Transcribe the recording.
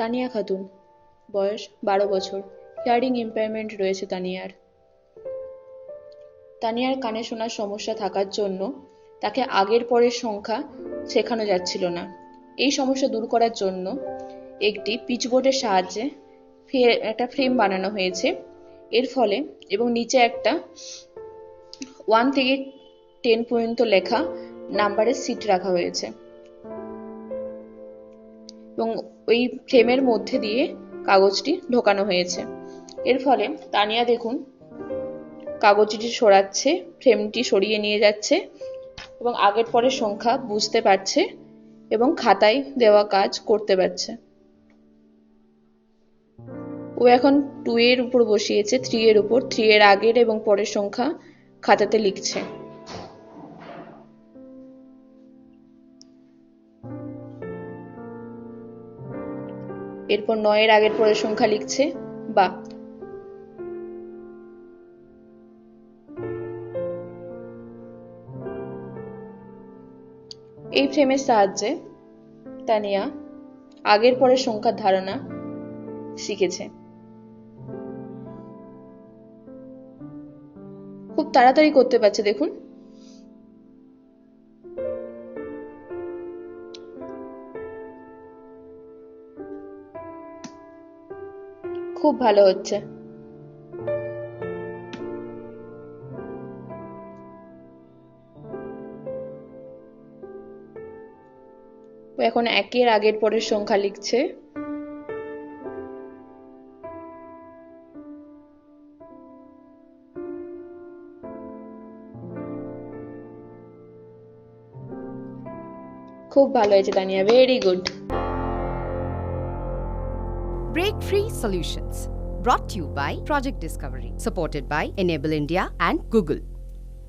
তানিয়া খাতুন, বয়স 12 বছর, hearing impairment রয়েছে তানিয়ার। তানিয়ার কানে শোনার সমস্যা থাকার জন্য তাকে আগের পরের সংখ্যা শেখানো যাচ্ছিল না। এই সমস্যা দূর করার জন্য একটি পিচবোর্ডের সাহায্যে একটা ফ্রেম বানানো হয়েছে। এর ফলে এবং নিচে একটা 1 থেকে 10 পর্যন্ত লেখা নাম্বারের সিট রাখা হয়েছে এবং ওই ফ্রেমের মধ্যে দিয়ে কাগজটি ঢোকানো হয়েছে। এর ফলে তানিয়া দেখুন কাগজটি সরাচ্ছে, ফ্রেমটি সরিয়ে নিয়ে যাচ্ছে এবং আগের পরের সংখ্যা বুঝতে পারছে এবং খাতায় দেওয়া কাজ করতে পারছে। ও এখন 2 এর উপর বসিয়েছে 3 এর উপর, 3 এর আগের এবং পরের সংখ্যা খাতাতে লিখছে। এরপর 9 এর আগের পরের সংখ্যা লিখছে। বা এই ফ্রেমের সাহায্যে তানিয়া আগের পরের সংখ্যার ধারণা শিখেছে। খুব তাড়াতাড়ি করতে পারছে দেখুন। খুব ভালো হচ্ছে। ও এখন 1 এর আগের পরের সংখ্যা লিখছে। খুব ভালো হয়েছে Tania, very good. Break Free Solutions, brought to you by Project Discovery, supported by Enable India and Google.